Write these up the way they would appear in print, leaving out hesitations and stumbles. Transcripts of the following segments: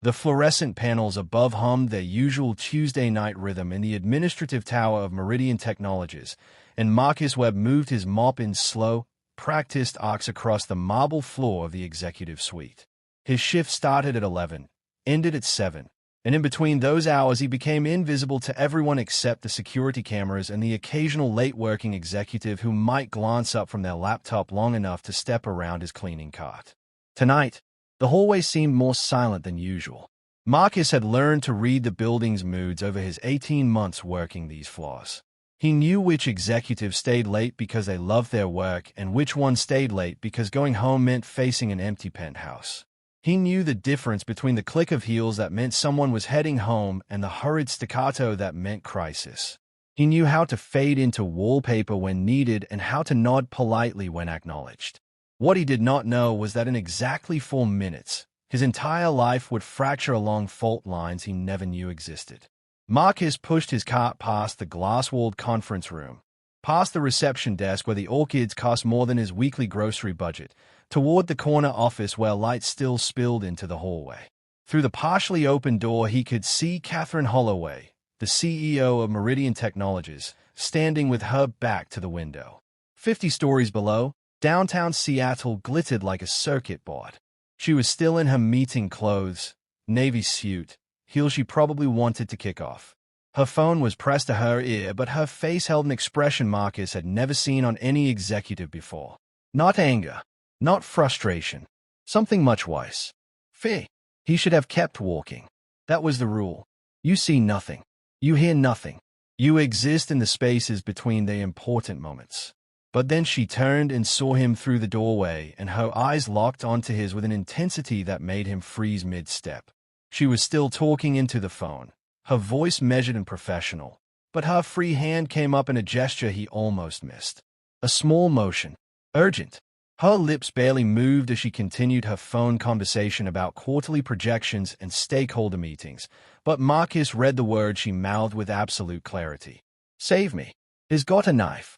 The fluorescent panels above hummed their usual Tuesday night rhythm in the administrative tower of Meridian Technologies, and Marcus Webb moved his mop in slow, practiced arcs across the marble floor of the executive suite. His shift started at 11, ended at 7, and in between those hours he became invisible to everyone except the security cameras and the occasional late-working executive who might glance up from their laptop long enough to step around his cleaning cart. Tonight, the hallway seemed more silent than usual. Marcus had learned to read the building's moods over his 18 months working these floors. He knew which executives stayed late because they loved their work and which ones stayed late because going home meant facing an empty penthouse. He knew the difference between the click of heels that meant someone was heading home and the hurried staccato that meant crisis. He knew how to fade into wallpaper when needed and how to nod politely when acknowledged. What he did not know was that in exactly 4 minutes, his entire life would fracture along fault lines he never knew existed. Marcus pushed his cart past the glass-walled conference room, past the reception desk where the orchids cost more than his weekly grocery budget, toward the corner office where light still spilled into the hallway. Through the partially open door he could see Catherine Holloway, the CEO of Meridian Technologies, standing with her back to the window. 50 stories below, downtown Seattle glittered like a circuit board. She was still in her meeting clothes, navy suit, heels she probably wanted to kick off. Her phone was pressed to her ear, but her face held an expression Marcus had never seen on any executive before. Not anger, not frustration, something much worse. Fear. He should have kept walking. That was the rule. You see nothing. You hear nothing. You exist in the spaces between the important moments. But then she turned and saw him through the doorway, and her eyes locked onto his with an intensity that made him freeze mid-step. She was still talking into the phone, her voice measured and professional, but her free hand came up in a gesture he almost missed. A small motion. Urgent. Her lips barely moved as she continued her phone conversation about quarterly projections and stakeholder meetings, but Marcus read the words she mouthed with absolute clarity. Save me. He's got a knife.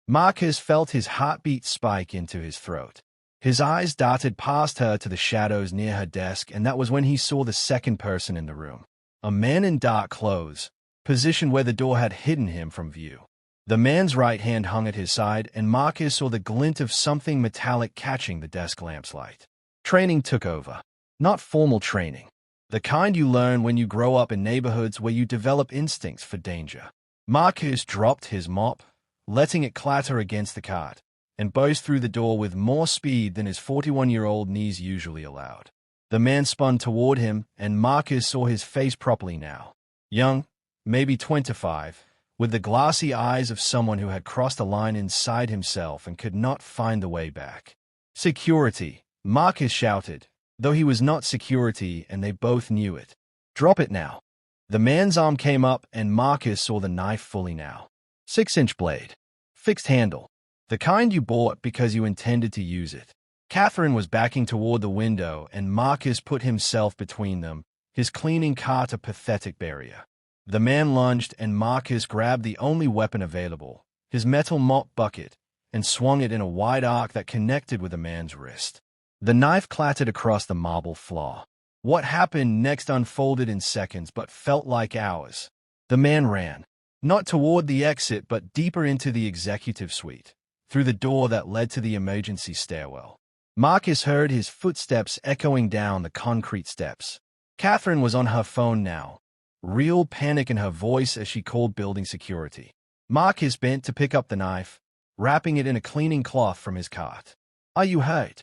Marcus felt his heartbeat spike into his throat. His eyes darted past her to the shadows near her desk, and that was when he saw the second person in the room. A man in dark clothes, positioned where the door had hidden him from view. The man's right hand hung at his side, and Marcus saw the glint of something metallic catching the desk lamp's light. Training took over. Not formal training. The kind you learn when you grow up in neighborhoods where you develop instincts for danger. Marcus dropped his mop, letting it clatter against the cart, and burst through the door with more speed than his 41-year-old knees usually allowed. The man spun toward him, and Marcus saw his face properly now. Young, maybe 25, with the glassy eyes of someone who had crossed a line inside himself and could not find the way back. Security, Marcus shouted, though he was not security and they both knew it. Drop it now. The man's arm came up, and Marcus saw the knife fully now. 6-inch blade. Fixed handle. The kind you bought because you intended to use it. Catherine was backing toward the window, and Marcus put himself between them, his cleaning cart a pathetic barrier. The man lunged, and Marcus grabbed the only weapon available, his metal mop bucket, and swung it in a wide arc that connected with the man's wrist. The knife clattered across the marble floor. What happened next unfolded in seconds but felt like hours. The man ran. Not toward the exit, but deeper into the executive suite, through the door that led to the emergency stairwell. Marcus heard his footsteps echoing down the concrete steps. Catherine was on her phone now, real panic in her voice as she called building security. Marcus bent to pick up the knife, wrapping it in a cleaning cloth from his cart. Are you hurt?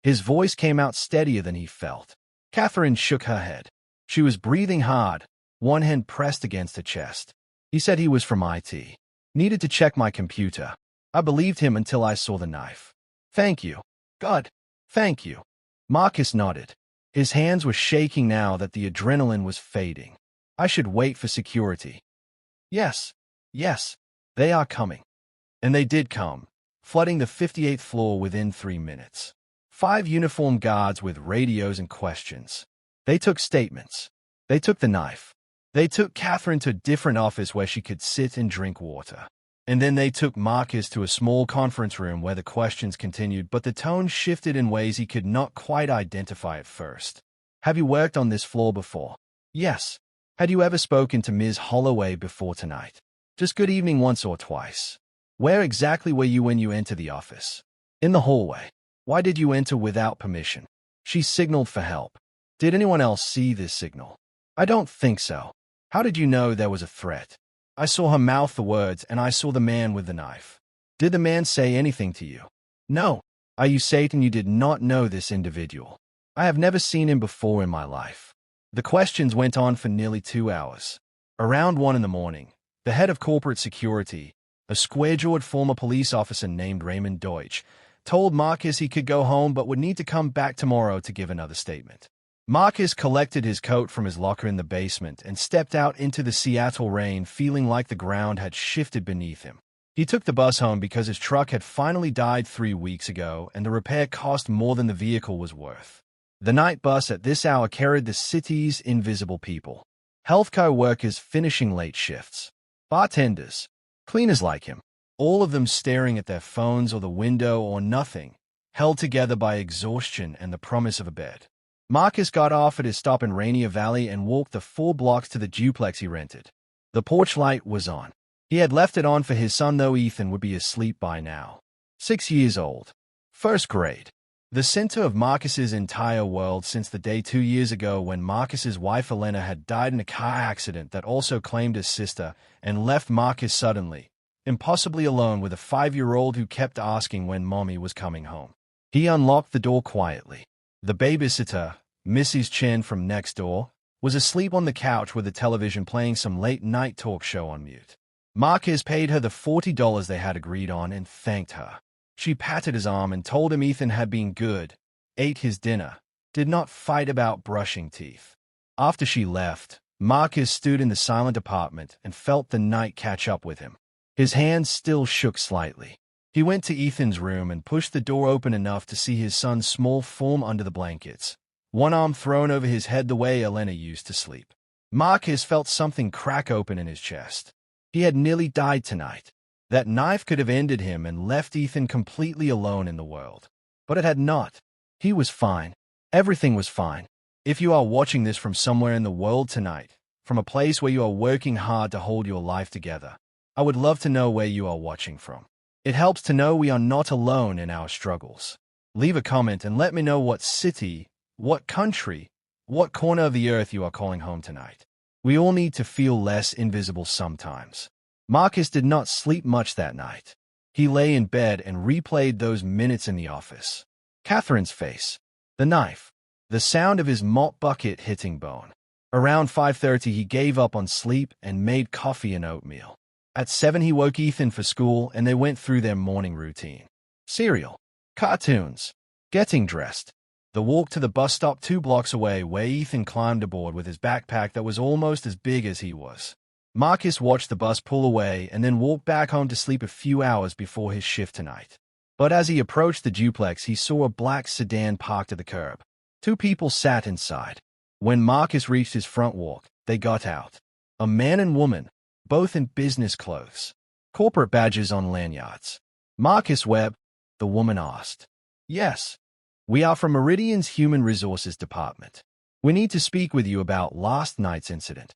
His voice came out steadier than he felt. Catherine shook her head. She was breathing hard, one hand pressed against her chest. He said he was from IT. Needed to check my computer. I believed him until I saw the knife. Thank you. God, thank you. Marcus nodded. His hands were shaking now that the adrenaline was fading. I should wait for security. Yes, they are coming. And they did come, flooding the 58th floor within 3 minutes. 5 uniformed guards with radios and questions. They took statements. They took the knife. They took Catherine to a different office where she could sit and drink water. And then they took Marcus to a small conference room where the questions continued, but the tone shifted in ways he could not quite identify at first. Have you worked on this floor before? Yes. Had you ever spoken to Ms. Holloway before tonight? Just good evening once or twice. Where exactly were you when you entered the office? In the hallway. Why did you enter without permission? She signaled for help. Did anyone else see this signal? I don't think so. How did you know there was a threat? I saw her mouth the words and I saw the man with the knife. Did the man say anything to you? No. Are you certain you did not know this individual? I have never seen him before in my life. The questions went on for nearly 2 hours. Around 1 in the morning, the head of corporate security, a square-jawed former police officer named Raymond Deutsch, told Marcus he could go home but would need to come back tomorrow to give another statement. Marcus collected his coat from his locker in the basement and stepped out into the Seattle rain feeling like the ground had shifted beneath him. He took the bus home because his truck had finally died 3 weeks ago and the repair cost more than the vehicle was worth. The night bus at this hour carried the city's invisible people. Healthcare workers finishing late shifts. Bartenders. Cleaners like him. All of them staring at their phones or the window or nothing, held together by exhaustion and the promise of a bed. Marcus got off at his stop in Rainier Valley and walked the 4 blocks to the duplex he rented. The porch light was on. He had left it on for his son, though Ethan would be asleep by now. 6 years old. First grade. The center of Marcus's entire world since the day 2 years ago when Marcus's wife Elena had died in a car accident that also claimed his sister and left Marcus suddenly, impossibly alone with a 5-year-old who kept asking when Mommy was coming home. He unlocked the door quietly. The babysitter, Mrs. Chen from next door, was asleep on the couch with the television playing some late-night talk show on mute. Marcus paid her the $40 they had agreed on and thanked her. She patted his arm and told him Ethan had been good, ate his dinner, did not fight about brushing teeth. After she left, Marcus stood in the silent apartment and felt the night catch up with him. His hands still shook slightly. He went to Ethan's room and pushed the door open enough to see his son's small form under the blankets, one arm thrown over his head the way Elena used to sleep. Marcus felt something crack open in his chest. He had nearly died tonight. That knife could have ended him and left Ethan completely alone in the world. But it had not. He was fine. Everything was fine. If you are watching this from somewhere in the world tonight, from a place where you are working hard to hold your life together, I would love to know where you are watching from. It helps to know we are not alone in our struggles. Leave a comment and let me know what city, what country, what corner of the earth you are calling home tonight. We all need to feel less invisible sometimes. Marcus did not sleep much that night. He lay in bed and replayed those minutes in the office. Catherine's face. The knife. The sound of his mop bucket hitting bone. Around 5:30 he gave up on sleep and made coffee and oatmeal. At 7 he woke Ethan for school and they went through their morning routine. Cereal. Cartoons. Getting dressed. The walk to the bus stop 2 blocks away where Ethan climbed aboard with his backpack that was almost as big as he was. Marcus watched the bus pull away and then walked back home to sleep a few hours before his shift tonight. But as he approached the duplex, he saw a black sedan parked at the curb. 2 people sat inside. When Marcus reached his front walk, they got out. A man and woman, both in business clothes. Corporate badges on lanyards. Marcus Webb, the woman asked. Yes. We are from Meridian's Human Resources Department. We need to speak with you about last night's incident.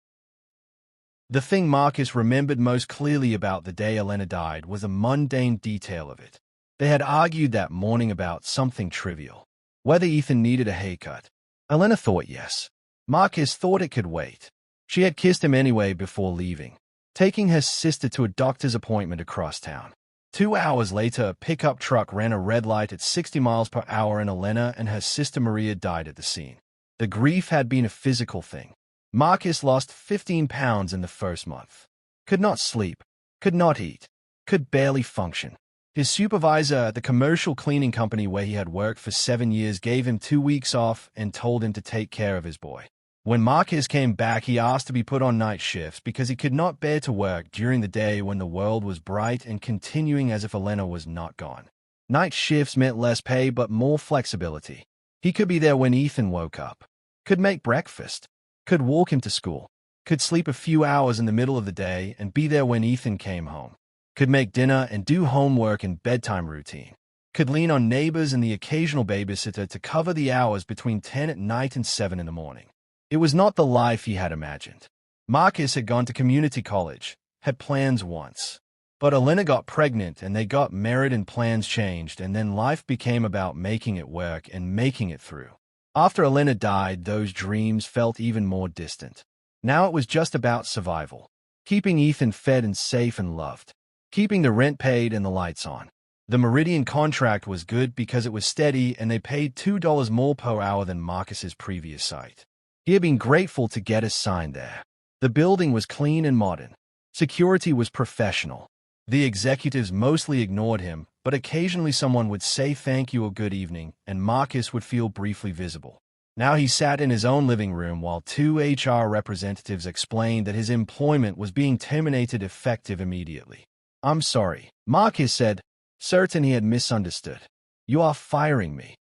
The thing Marcus remembered most clearly about the day Elena died was a mundane detail of it. They had argued that morning about something trivial. Whether Ethan needed a haircut. Elena thought yes. Marcus thought it could wait. She had kissed him anyway before leaving, taking her sister to a doctor's appointment across town. 2 hours later, a pickup truck ran a red light at 60 miles per hour and Elena and her sister Maria died at the scene. The grief had been a physical thing. Marcus lost 15 pounds in the first month. Could not sleep. Could not eat. Could barely function. His supervisor at the commercial cleaning company where he had worked for 7 years gave him 2 weeks off and told him to take care of his boy. When Marcus came back, he asked to be put on night shifts because he could not bear to work during the day when the world was bright and continuing as if Elena was not gone. Night shifts meant less pay but more flexibility. He could be there when Ethan woke up. Could make breakfast. Could walk him to school. Could sleep a few hours in the middle of the day and be there when Ethan came home. Could make dinner and do homework and bedtime routine. could lean on neighbors and the occasional babysitter to cover the hours between 10 at night and 7 in the morning. It was not the life he had imagined. Marcus had gone to community college, had plans once. But Elena got pregnant and they got married and plans changed, and then life became about making it work and making it through. After Elena died, those dreams felt even more distant. Now it was just about survival. Keeping Ethan fed and safe and loved. Keeping the rent paid and the lights on. The Meridian contract was good because it was steady and they paid $2 more per hour than Marcus's previous site. He had been grateful to get assigned there. The building was clean and modern. Security was professional. The executives mostly ignored him, but occasionally someone would say thank you or good evening, and Marcus would feel briefly visible. Now he sat in his own living room while two HR representatives explained that his employment was being terminated effective immediately. "I'm sorry," Marcus said, certain he had misunderstood. "You are firing me."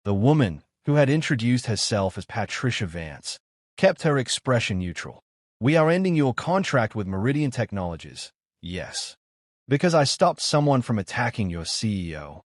The woman, who had introduced herself as Patricia Vance, kept her expression neutral. "We are ending your contract with Meridian Technologies." "Yes." "Because I stopped someone from attacking your CEO."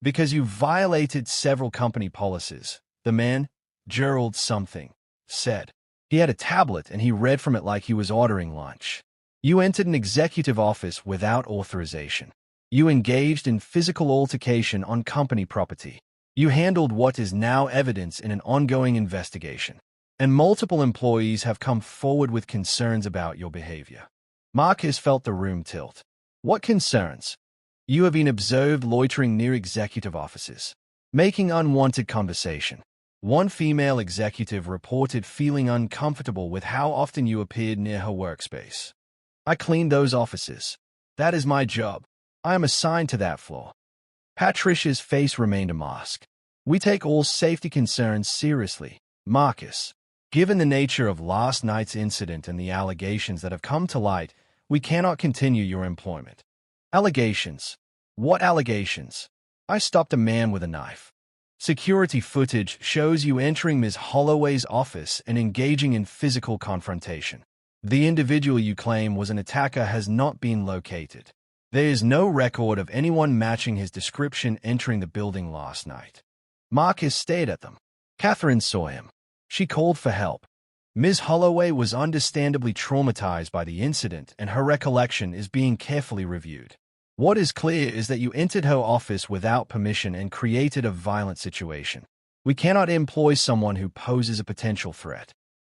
"Because you violated several company policies," the man, Gerald something, said. He had a tablet and he read from it like he was ordering lunch. "You entered an executive office without authorization. You engaged in physical altercation on company property. You handled what is now evidence in an ongoing investigation. And multiple employees have come forward with concerns about your behavior." Marcus felt the room tilt. "What concerns?" "You have been observed loitering near executive offices, making unwanted conversation. One female executive reported feeling uncomfortable with how often you appeared near her workspace." "I cleaned those offices. That is my job. I am assigned to that floor." Patricia's face remained a mask. "We take all safety concerns seriously, Marcus. Given the nature of last night's incident and the allegations that have come to light, we cannot continue your employment." "Allegations? What allegations?" "I stopped a man with a knife. Security footage shows you entering Ms. Holloway's office and engaging in physical confrontation. The individual you claim was an attacker has not been located. There is no record of anyone matching his description entering the building last night." Marcus stared at them. "Catherine saw him. She called for help. Ms. Holloway was understandably traumatized by the incident and her recollection is being carefully reviewed. What is clear is that you entered her office without permission and created a violent situation. We cannot employ someone who poses a potential threat."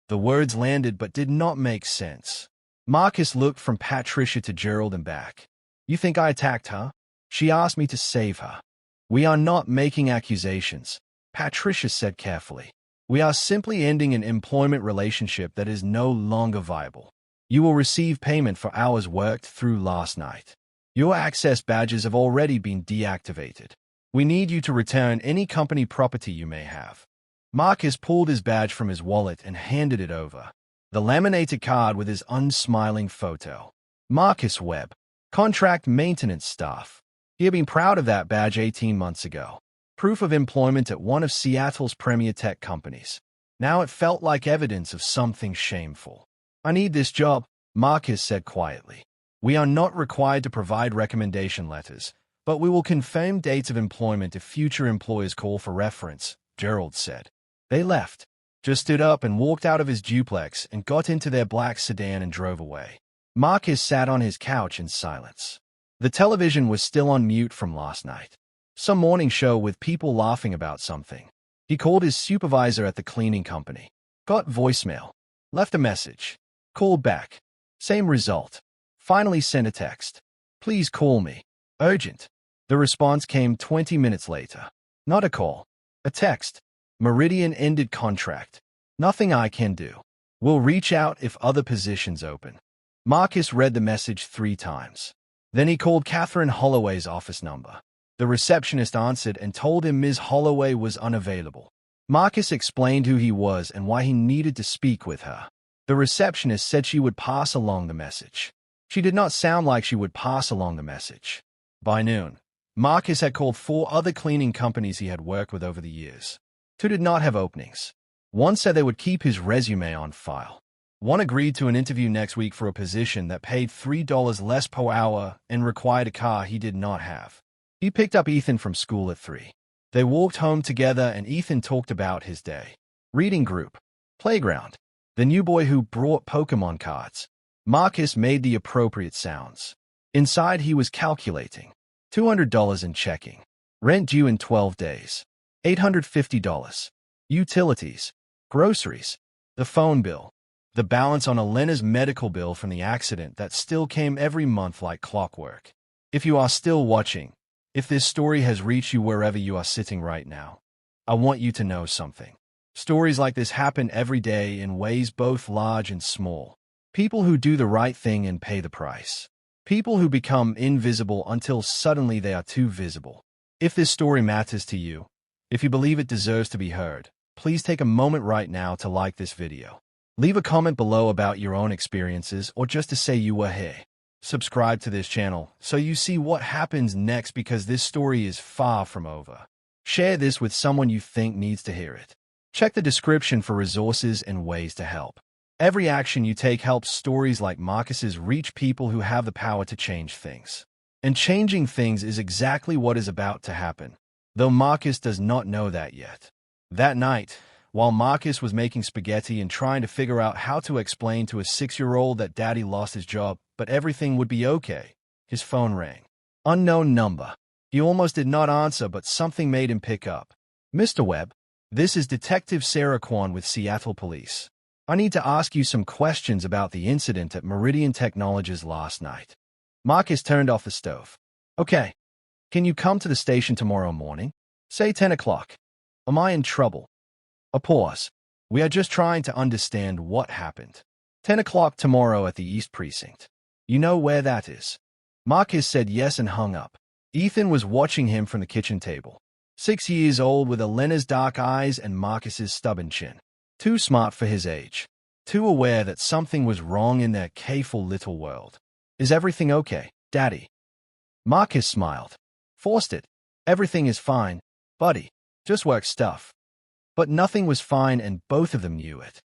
The words landed but did not make sense. Marcus looked from Patricia to Gerald and back. "You think I attacked her? She asked me to save her." "We are not making accusations," Patricia said carefully. "We are simply ending an employment relationship that is no longer viable. You will receive payment for hours worked through last night. Your access badges have already been deactivated. We need you to return any company property you may have." Marcus pulled his badge from his wallet and handed it over. The laminated card with his unsmiling photo. Marcus Webb, contract maintenance staff. He had been proud of that badge 18 months ago. Proof of employment at one of Seattle's premier tech companies. Now it felt like evidence of something shameful. "I need this job," Marcus said quietly. "We are not required to provide recommendation letters, but we will confirm dates of employment if future employers call for reference," Gerald said. They left. Just stood up and walked out of his duplex and got into their black sedan and drove away. Marcus sat on his couch in silence. The television was still on mute from last night. Some morning show with people laughing about something. He called his supervisor at the cleaning company. Got voicemail. Left a message. Called back. Same result. Finally sent a text. "Please call me. Urgent." The response came 20 minutes later. Not a call. A text. "Meridian ended contract. Nothing I can do. We'll reach out if other positions open." Marcus read the message 3 times. Then he called Catherine Holloway's office number. The receptionist answered and told him Ms. Holloway was unavailable. Marcus explained who he was and why he needed to speak with her. The receptionist said she would pass along the message. She did not sound like she would pass along the message. By noon, Marcus had called 4 other cleaning companies he had worked with over the years. 2 did not have openings. One said they would keep his resume on file. One agreed to an interview next week for a position that paid $3 less per hour and required a car he did not have. He picked up Ethan from school at 3. They walked home together and Ethan talked about his day. Reading group. Playground. The new boy who brought Pokemon cards. Marcus made the appropriate sounds. Inside he was calculating. $200 in checking. Rent due in 12 days. $850. Utilities. Groceries. The phone bill. The balance on Elena's medical bill from the accident that still came every month like clockwork. If you are still watching, if this story has reached you wherever you are sitting right now, I want you to know something. Stories like this happen every day in ways both large and small. People who do the right thing and pay the price. People who become invisible until suddenly they are too visible. If this story matters to you, if you believe it deserves to be heard, please take a moment right now to like this video. Leave a comment below about your own experiences or just to say you were here. Subscribe to this channel so you see what happens next because this story is far from over. Share this with someone you think needs to hear it. Check the description for resources and ways to help. Every action you take helps stories like Marcus's reach people who have the power to change things. And changing things is exactly what is about to happen, though Marcus does not know that yet. That night, while Marcus was making spaghetti and trying to figure out how to explain to a 6-year-old that Daddy lost his job, but everything would be okay, his phone rang. Unknown number. He almost did not answer, but something made him pick up. Mr. Webb, this is Detective Sarah Kwan with Seattle Police. I need to ask you some questions about the incident at Meridian Technologies last night. Marcus turned off the stove. Okay. Can you come to the station tomorrow morning? Say 10 o'clock. Am I in trouble? A pause. We are just trying to understand what happened. 10 o'clock tomorrow at the East Precinct. You know where that is? Marcus said yes and hung up. Ethan was watching him from the kitchen table. 6 years old with Elena's dark eyes and Marcus's stubborn chin. Too smart for his age. Too aware that something was wrong in their careful little world. Is everything okay, Daddy? Marcus smiled. Forced it. Everything is fine, buddy. Just work stuff. But nothing was fine and both of them knew it.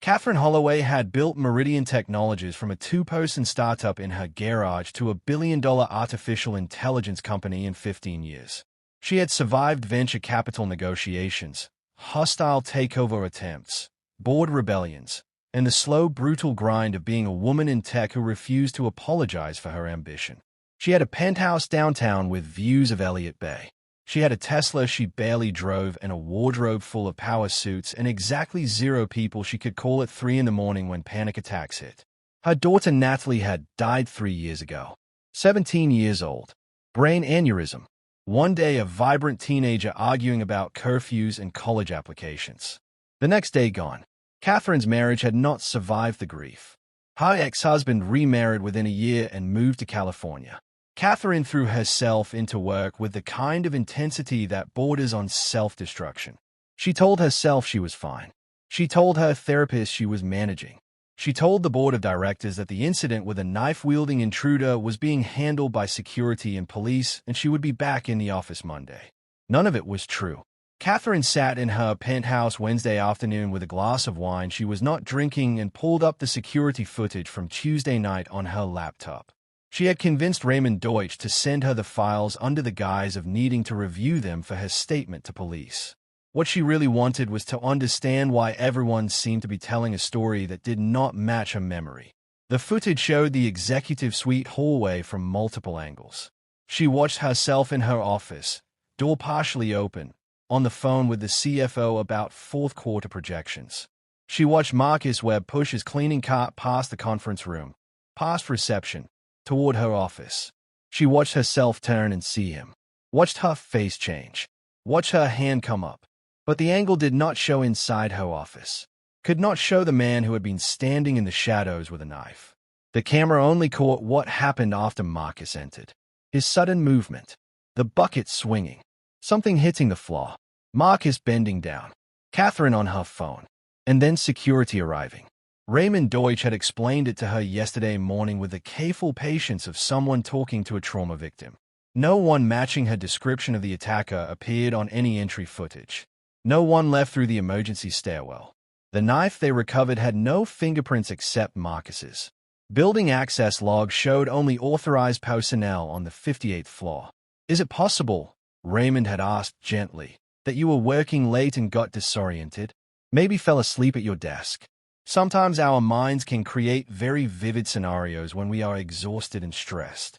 Catherine Holloway had built Meridian Technologies from a 2-person startup in her garage to a billion-dollar artificial intelligence company in 15 years. She had survived venture capital negotiations, hostile takeover attempts, board rebellions, and the slow, brutal grind of being a woman in tech who refused to apologize for her ambition. She had a penthouse downtown with views of Elliott Bay. She had a Tesla she barely drove and a wardrobe full of power suits and exactly 0 people she could call at 3 in the morning when panic attacks hit. Her daughter Natalie had died 3 years ago. 17 years old. Brain aneurysm. One day a vibrant teenager arguing about curfews and college applications. The next day gone. Catherine's marriage had not survived the grief. Her ex-husband remarried within a year and moved to California. Catherine threw herself into work with the kind of intensity that borders on self-destruction. She told herself she was fine. She told her therapist she was managing. She told the board of directors that the incident with a knife-wielding intruder was being handled by security and police and she would be back in the office Monday. None of it was true. Catherine sat in her penthouse Wednesday afternoon with a glass of wine she was not drinking and pulled up the security footage from Tuesday night on her laptop. She had convinced Raymond Deutsch to send her the files under the guise of needing to review them for her statement to police. What she really wanted was to understand why everyone seemed to be telling a story that did not match her memory. The footage showed the executive suite hallway from multiple angles. She watched herself in her office, door partially open, on the phone with the CFO about fourth quarter projections. She watched Marcus Webb push his cleaning cart past the conference room, past reception, toward her office. She watched herself turn and see him. Watched her face change. Watched her hand come up. But the angle did not show inside her office. Could not show the man who had been standing in the shadows with a knife. The camera only caught what happened after Marcus entered. His sudden movement. The bucket swinging. Something hitting the floor. Marcus bending down. Catherine on her phone. And then security arriving. Raymond Deutsch had explained it to her yesterday morning with the careful patience of someone talking to a trauma victim. No one matching her description of the attacker appeared on any entry footage. No one left through the emergency stairwell. The knife they recovered had no fingerprints except Marcus's. Building access logs showed only authorized personnel on the 58th floor. Is it possible, Raymond had asked gently, that you were working late and got disoriented? Maybe fell asleep at your desk? Sometimes our minds can create very vivid scenarios when we are exhausted and stressed.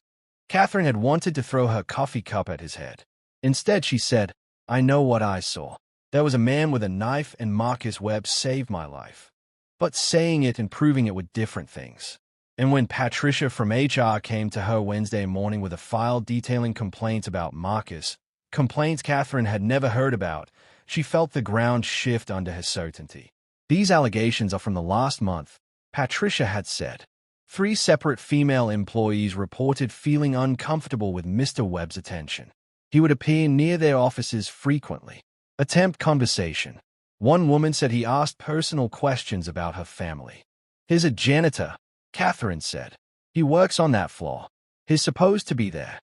Catherine had wanted to throw her coffee cup at his head. Instead, she said, I know what I saw. There was a man with a knife and Marcus Webb saved my life. But saying it and proving it were different things. And when Patricia from HR came to her Wednesday morning with a file detailing complaints about Marcus, complaints Catherine had never heard about, she felt the ground shift under her certainty. These allegations are from the last month, Patricia had said. 3 separate female employees reported feeling uncomfortable with Mr. Webb's attention. He would appear near their offices frequently. Attempt conversation. One woman said he asked personal questions about her family. He's a janitor, Catherine said. He works on that floor. He's supposed to be there.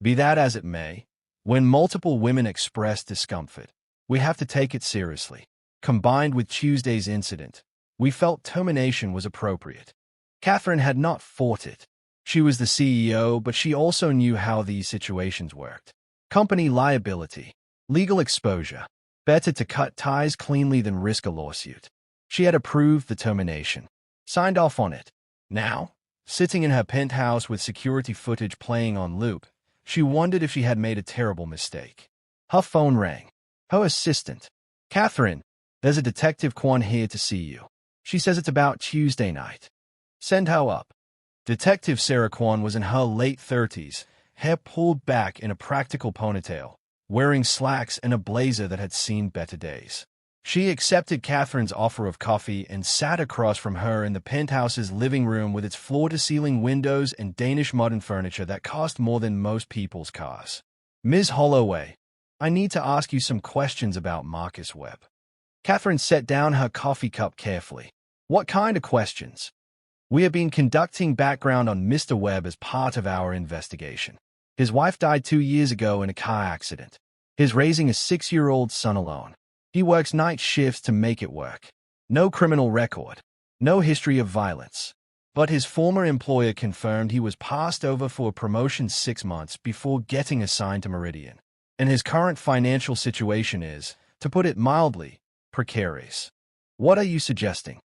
Be that as it may, when multiple women express discomfort, we have to take it seriously. Combined with Tuesday's incident, we felt termination was appropriate. Catherine had not fought it. She was the CEO, but she also knew how these situations worked. Company liability, legal exposure. Better to cut ties cleanly than risk a lawsuit. She had approved the termination, signed off on it. Now, sitting in her penthouse with security footage playing on loop, she wondered if she had made a terrible mistake. Her phone rang. Her assistant. Catherine, there's a Detective Kwan here to see you. She says it's about Tuesday night. Send her up. Detective Sarah Kwan was in her late 30s, hair pulled back in a practical ponytail, wearing slacks and a blazer that had seen better days. She accepted Catherine's offer of coffee and sat across from her in the penthouse's living room with its floor-to-ceiling windows and Danish modern furniture that cost more than most people's cars. Ms. Holloway, I need to ask you some questions about Marcus Webb. Catherine set down her coffee cup carefully. What kind of questions? We have been conducting background on Mr. Webb as part of our investigation. His wife died 2 years ago in a car accident. He's raising a 6-year-old son alone. He works night shifts to make it work. No criminal record. No history of violence. But his former employer confirmed he was passed over for a promotion 6 months before getting assigned to Meridian. And his current financial situation is, to put it mildly, precarious. What are you suggesting?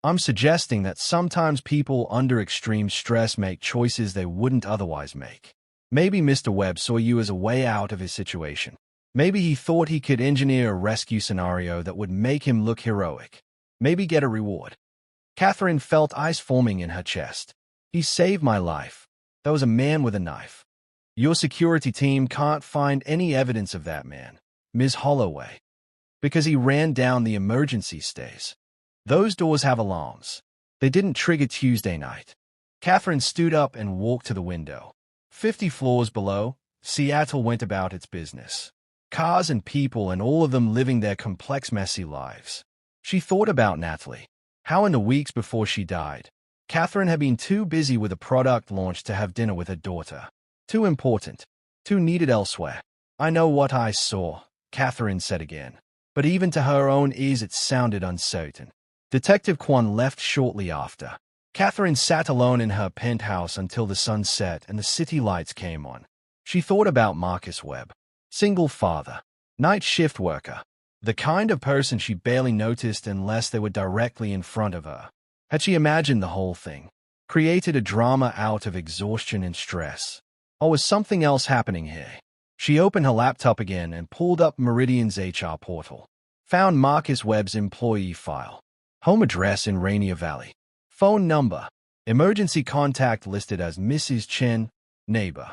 I'm suggesting that sometimes people under extreme stress make choices they wouldn't otherwise make. Maybe Mr. Webb saw you as a way out of his situation. Maybe he thought he could engineer a rescue scenario that would make him look heroic. Maybe get a reward. Catherine felt ice forming in her chest. He saved my life. That was a man with a knife. Your security team can't find any evidence of that man, Ms. Holloway, because he ran down the emergency stairs. Those doors have alarms. They didn't trigger Tuesday night. Catherine stood up and walked to the window. 50 floors below, Seattle went about its business. Cars and people, and all of them living their complex, messy lives. She thought about Natalie. How in the weeks before she died, Catherine had been too busy with a product launch to have dinner with her daughter. Too important. Too needed elsewhere. I know what I saw, Catherine said again. But even to her own ears it sounded uncertain. Detective Kwan left shortly after. Catherine sat alone in her penthouse until the sun set and the city lights came on. She thought about Marcus Webb. Single father. Night shift worker. The kind of person she barely noticed unless they were directly in front of her. Had she imagined the whole thing? Created a drama out of exhaustion and stress? Or was something else happening here? She opened her laptop again and pulled up Meridian's HR portal. Found Marcus Webb's employee file. Home address in Rainier Valley. Phone number. Emergency contact listed as Mrs. Chen, neighbor.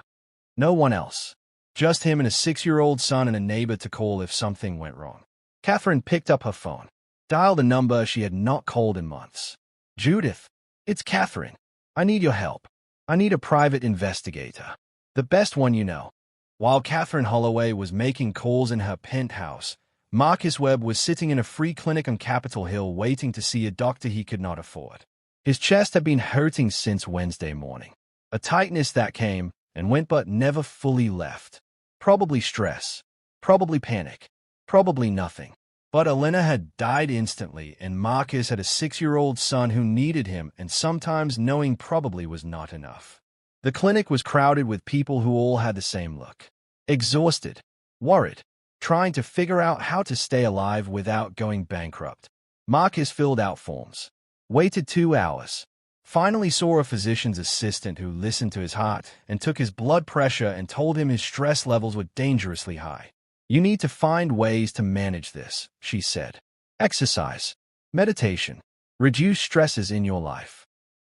No one else. Just him and a 6-year-old son and a neighbor to call if something went wrong. Catherine picked up her phone. Dialed a number she had not called in months. Judith, it's Catherine. I need your help. I need a private investigator. The best one you know. While Catherine Holloway was making calls in her penthouse, Marcus Webb was sitting in a free clinic on Capitol Hill waiting to see a doctor he could not afford. His chest had been hurting since Wednesday morning. A tightness that came and went but never fully left. Probably stress. Probably panic. Probably nothing. But Elena had died instantly, and Marcus had a 6-year-old son who needed him, and sometimes knowing probably was not enough. The clinic was crowded with people who all had the same look. exhausted, worried, trying to figure out how to stay alive without going bankrupt. Marcus filled out forms, waited 2 hours, finally saw a physician's assistant who listened to his heart and took his blood pressure and told him his stress levels were dangerously high. You need to find ways to manage this, she said. Exercise, meditation, reduce stresses in your life.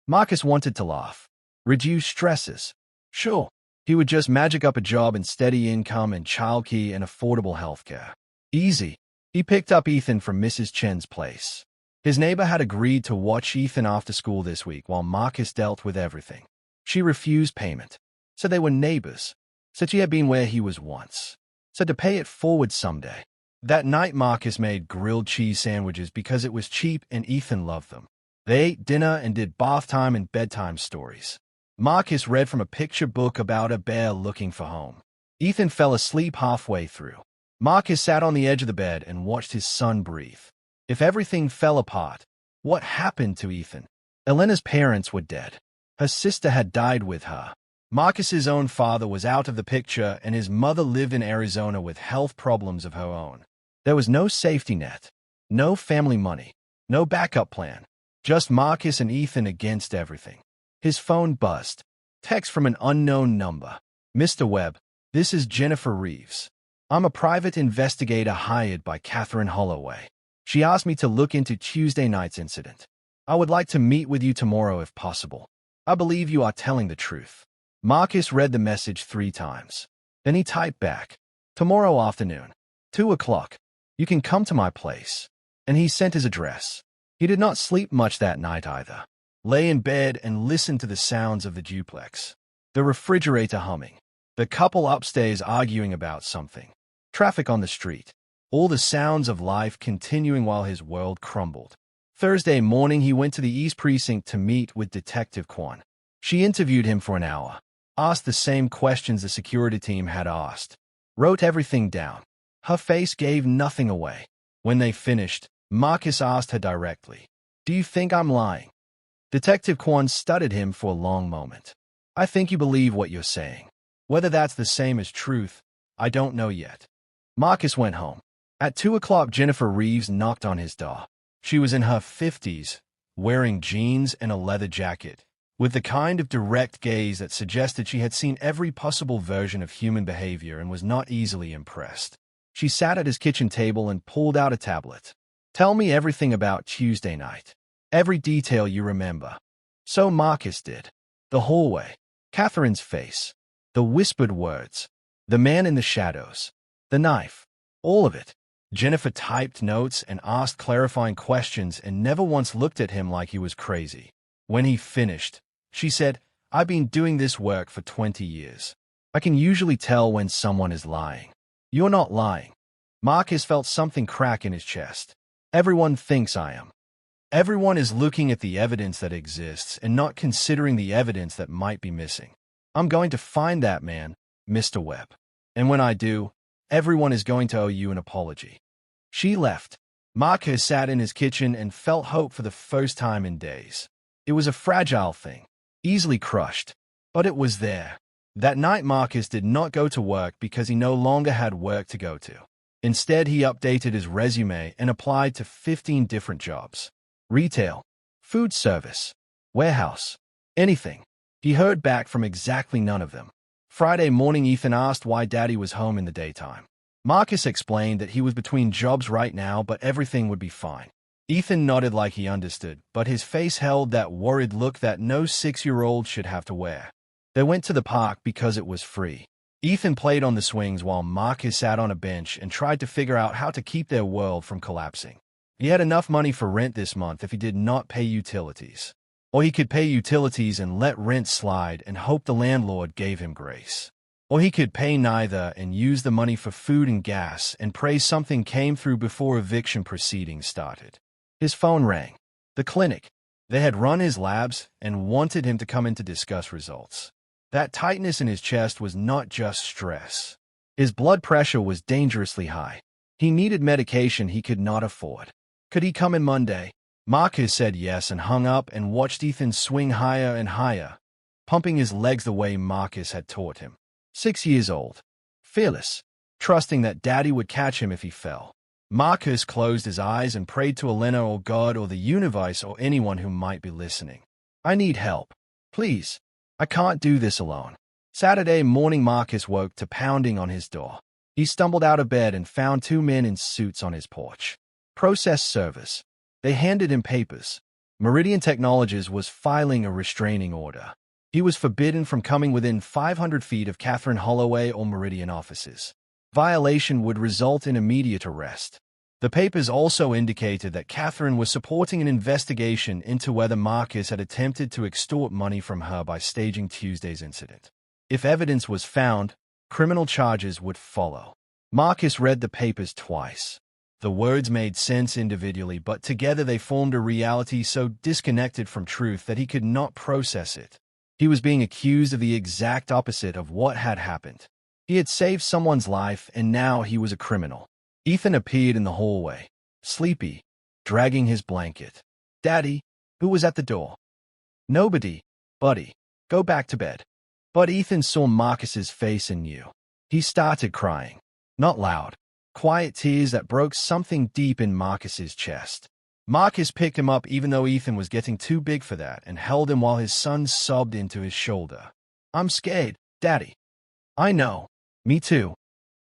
Marcus wanted to laugh. Reduce stresses. Sure, he would just magic up a job and steady income and childcare and affordable healthcare. Easy. He picked up Ethan from Mrs. Chen's place. His neighbor had agreed to watch Ethan after school this week while Marcus dealt with everything. She refused payment. So they were neighbors. Said she had been where he was once. Said to pay it forward someday. That night Marcus made grilled cheese sandwiches because it was cheap and Ethan loved them. They ate dinner and did bath time and bedtime stories. Marcus read from a picture book about a bear looking for home. Ethan fell asleep halfway through. Marcus sat on the edge of the bed and watched his son breathe. If everything fell apart, what happened to Ethan? Elena's parents were dead. Her sister had died with her. Marcus's own father was out of the picture and his mother lived in Arizona with health problems of her own. There was no safety net, no family money, no backup plan. Just Marcus and Ethan against everything. His phone buzzed. Text from an unknown number. Mr. Webb, this is Jennifer Reeves. I'm a private investigator hired by Catherine Holloway. She asked me to look into Tuesday night's incident. I would like to meet with you tomorrow if possible. I believe you are telling the truth. Marcus read the message 3 times. Then he typed back. Tomorrow afternoon, 2 o'clock. You can come to my place. And he sent his address. He did not sleep much that night either. Lay in bed and listened to the sounds of the duplex. The refrigerator humming. The couple upstairs arguing about something. Traffic on the street. All the sounds of life continuing while his world crumbled. Thursday morning he went to the East Precinct to meet with Detective Kwan. She interviewed him for an hour. Asked the same questions the security team had asked. Wrote everything down. Her face gave nothing away. When they finished, Marcus asked her directly, "Do you think I'm lying?" Detective Kwan studied him for a long moment. "I think you believe what you're saying. Whether that's the same as truth, I don't know yet." Marcus went home. At 2 o'clock, Jennifer Reeves knocked on his door. She was in her 50s, wearing jeans and a leather jacket, with the kind of direct gaze that suggested she had seen every possible version of human behavior and was not easily impressed. She sat at his kitchen table and pulled out a tablet. "Tell me everything about Tuesday night. Every detail you remember." So Marcus did. The hallway, Catherine's face, the whispered words, the man in the shadows, the knife, all of it. Jennifer typed notes and asked clarifying questions and never once looked at him like he was crazy. When he finished, she said, "I've been doing this work for 20 years. I can usually tell when someone is lying." "You're not lying." Marcus felt something crack in his chest. "Everyone thinks I am. Everyone is looking at the evidence that exists and not considering the evidence that might be missing. I'm going to find that man, Mr. Webb. And when I do, everyone is going to owe you an apology." She left. Marcus sat in his kitchen and felt hope for the first time in days. It was a fragile thing, easily crushed, but it was there. That night Marcus did not go to work because he no longer had work to go to. Instead, he updated his resume and applied to 15 different jobs. Retail, food service, warehouse, anything. He heard back from exactly none of them. Friday morning, Ethan asked why Daddy was home in the daytime. Marcus explained that he was between jobs right now, but everything would be fine. Ethan nodded like he understood, but his face held that worried look that no 6-year-old should have to wear. They went to the park because it was free. Ethan played on the swings while Marcus sat on a bench and tried to figure out how to keep their world from collapsing. He had enough money for rent this month if he did not pay utilities. Or he could pay utilities and let rent slide and hope the landlord gave him grace. Or he could pay neither and use the money for food and gas and pray something came through before eviction proceedings started. His phone rang. The clinic. They had run his labs and wanted him to come in to discuss results. That tightness in his chest was not just stress. His blood pressure was dangerously high. He needed medication he could not afford. Could he come in Monday? Marcus said yes and hung up and watched Ethan swing higher and higher, pumping his legs the way Marcus had taught him. 6 years old. fearless, trusting that Daddy would catch him if he fell. Marcus closed his eyes and prayed to Elena or God or the universe or anyone who might be listening. I need help. Please. I can't do this alone. Saturday morning, Marcus woke to pounding on his door. He stumbled out of bed and found two men in suits on his porch. Process service. They handed him papers. Meridian Technologies was filing a restraining order. He was forbidden from coming within 500 feet of Catherine Holloway or Meridian offices. Violation would result in immediate arrest. The papers also indicated that Catherine was supporting an investigation into whether Marcus had attempted to extort money from her by staging Tuesday's incident. If evidence was found, criminal charges would follow. Marcus read the papers twice. The words made sense individually, but together they formed a reality so disconnected from truth that he could not process it. He was being accused of the exact opposite of what had happened. He had saved someone's life, and now he was a criminal. Ethan appeared in the hallway, sleepy, dragging his blanket. Daddy, who was at the door? Nobody, buddy. Go back to bed. But Ethan saw Marcus's face and knew. He started crying. Not loud. Quiet tears that broke something deep in Marcus's chest. Marcus picked him up even though Ethan was getting too big for that and held him while his son sobbed into his shoulder. I'm scared, Daddy. I know. Me too.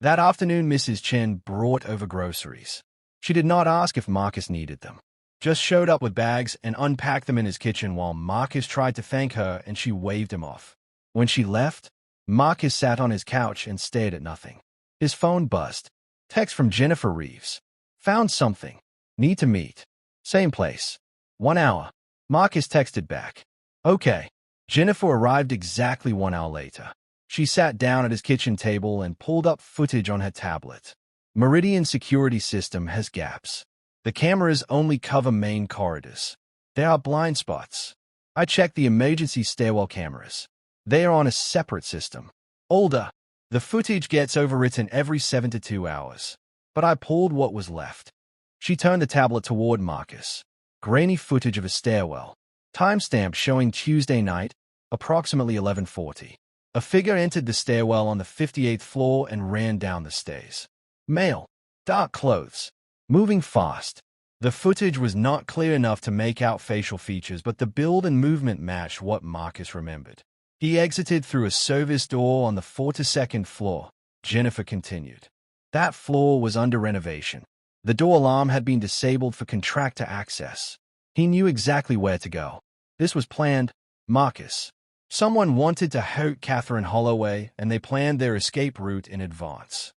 That afternoon, Mrs. Chen brought over groceries. She did not ask if Marcus needed them. Just showed up with bags and unpacked them in his kitchen while Marcus tried to thank her and she waved him off. When she left, Marcus sat on his couch and stared at nothing. His phone buzzed. Text from Jennifer Reeves. Found something. Need to meet. Same place. 1 hour. Marcus texted back. Okay. Jennifer arrived exactly 1 hour later. She sat down at his kitchen table and pulled up footage on her tablet. Meridian security system has gaps. The cameras only cover main corridors. There are blind spots. I checked the emergency stairwell cameras. They are on a separate system. Older. The footage gets overwritten every 7 to 2 hours. But I pulled what was left. She turned the tablet toward Marcus. Grainy footage of a stairwell. Timestamp showing Tuesday night, approximately 11:40. A figure entered the stairwell on the 58th floor and ran down the stairs. Male. Dark clothes. Moving fast. The footage was not clear enough to make out facial features, but the build and movement matched what Marcus remembered. He exited through a service door on the 42nd floor. Jennifer continued. That floor was under renovation. The door alarm had been disabled for contractor access. He knew exactly where to go. This was planned, Marcus. Someone wanted to hurt Catherine Holloway, and they planned their escape route in advance.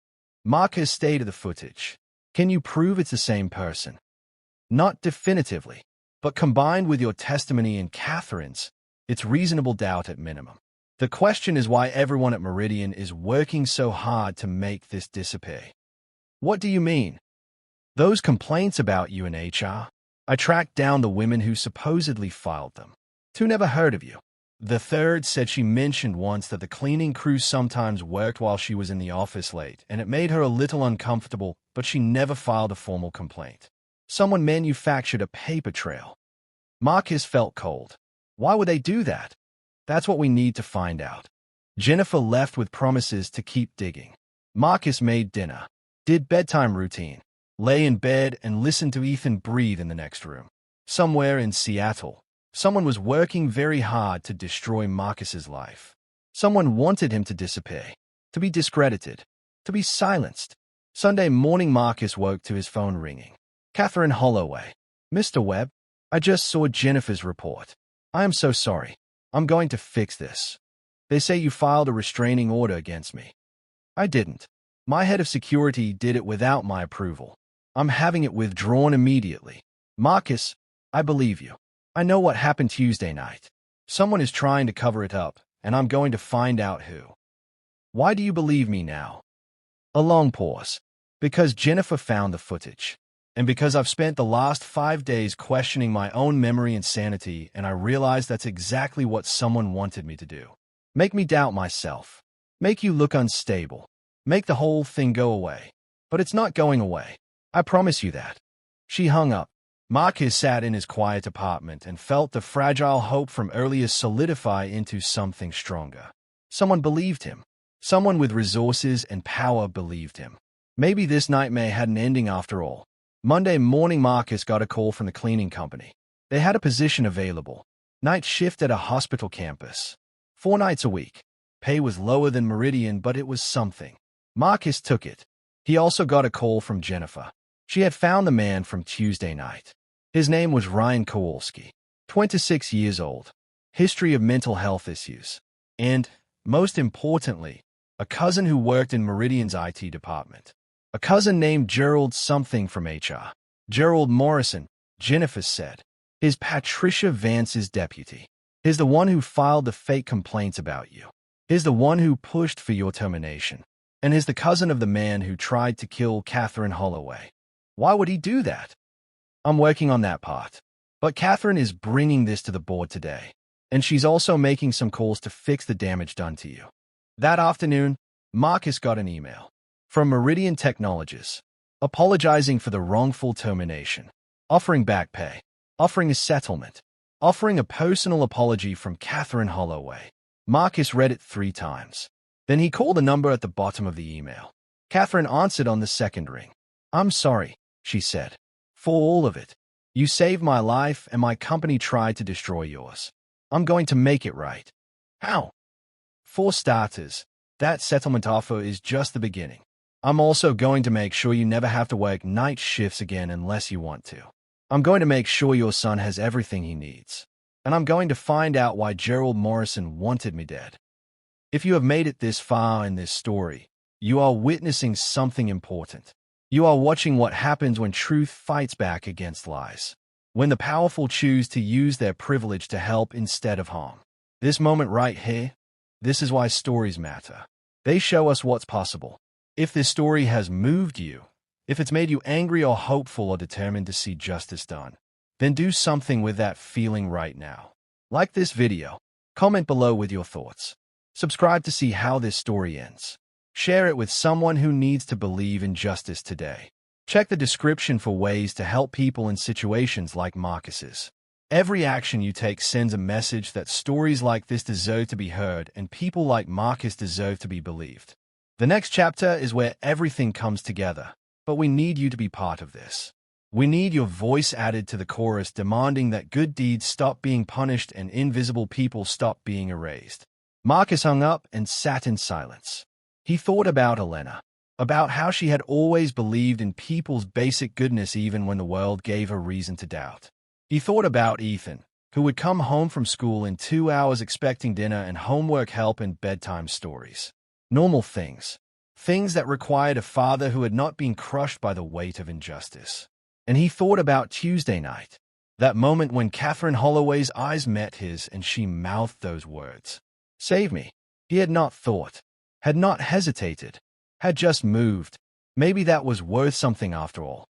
Marcus stated the footage. Can you prove it's the same person? Not definitively, but combined with your testimony and Catherine's, it's reasonable doubt at minimum. The question is why everyone at Meridian is working so hard to make this disappear. What do you mean? Those complaints about you in HR? I tracked down the women who supposedly filed them. 2 never heard of you. The third said she mentioned once that the cleaning crew sometimes worked while she was in the office late, and it made her a little uncomfortable, but she never filed a formal complaint. Someone manufactured a paper trail. Marcus felt cold. Why would they do that? That's what we need to find out. Jennifer left with promises to keep digging. Marcus made dinner, did bedtime routine, lay in bed and listened to Ethan breathe in the next room. Somewhere in Seattle, someone was working very hard to destroy Marcus's life. Someone wanted him to disappear, to be discredited, to be silenced. Sunday morning, Marcus woke to his phone ringing. Catherine Holloway. Mr. Webb, I just saw Jennifer's report. I am so sorry. I'm going to fix this. They say you filed a restraining order against me. I didn't. My head of security did it without my approval. I'm having it withdrawn immediately. Marcus, I believe you. I know what happened Tuesday night. Someone is trying to cover it up, and I'm going to find out who. Why do you believe me now? A long pause. Because Jennifer found the footage. And because I've spent the last 5 days questioning my own memory and sanity, and I realized that's exactly what someone wanted me to do. Make me doubt myself. Make you look unstable. Make the whole thing go away. But it's not going away. I promise you that. She hung up. Marcus sat in his quiet apartment and felt the fragile hope from earlier solidify into something stronger. Someone believed him. Someone with resources and power believed him. Maybe this nightmare had an ending after all. Monday morning, Marcus got a call from the cleaning company. They had a position available. Night shift at a hospital campus. 4 nights a week. Pay was lower than Meridian, but it was something. Marcus took it. He also got a call from Jennifer. She had found the man from Tuesday night. His name was Ryan Kowalski, 26 years old. History of mental health issues. And, most importantly, a cousin who worked in Meridian's IT department. A cousin named Gerald something from HR. Gerald Morrison, Jennifer said. Is Patricia Vance's deputy. He's the one who filed the fake complaints about you. He's the one who pushed for your termination. And he's the cousin of the man who tried to kill Catherine Holloway. Why would he do that? I'm working on that part. But Catherine is bringing this to the board today. And she's also making some calls to fix the damage done to you. That afternoon, Marcus got an email from Meridian Technologies, apologizing for the wrongful termination, offering back pay, offering a settlement, offering a personal apology from Catherine Holloway. Marcus read it 3 times. Then he called the number at the bottom of the email. Catherine answered on the second ring. I'm sorry, she said, for all of it. You saved my life and my company tried to destroy yours. I'm going to make it right. How? For starters, that settlement offer is just the beginning. I'm also going to make sure you never have to work night shifts again unless you want to. I'm going to make sure your son has everything he needs. And I'm going to find out why Gerald Morrison wanted me dead. If you have made it this far in this story, you are witnessing something important. You are watching what happens when truth fights back against lies. When the powerful choose to use their privilege to help instead of harm. This moment right here, this is why stories matter. They show us what's possible. If this story has moved you, if it's made you angry or hopeful or determined to see justice done, then do something with that feeling right now. Like this video, comment below with your thoughts. Subscribe to see how this story ends. Share it with someone who needs to believe in justice today. Check the description for ways to help people in situations like Marcus's. Every action you take sends a message that stories like this deserve to be heard and people like Marcus deserve to be believed. The next chapter is where everything comes together, but we need you to be part of this. We need your voice added to the chorus demanding that good deeds stop being punished and invisible people stop being erased. Marcus hung up and sat in silence. He thought about Elena, about how she had always believed in people's basic goodness even when the world gave her reason to doubt. He thought about Ethan, who would come home from school in 2 hours expecting dinner and homework help and bedtime stories. Normal things. Things that required a father who had not been crushed by the weight of injustice. And he thought about Tuesday night, that moment when Catherine Holloway's eyes met his and she mouthed those words. Save me. He had not thought, had not hesitated, had just moved. Maybe that was worth something after all.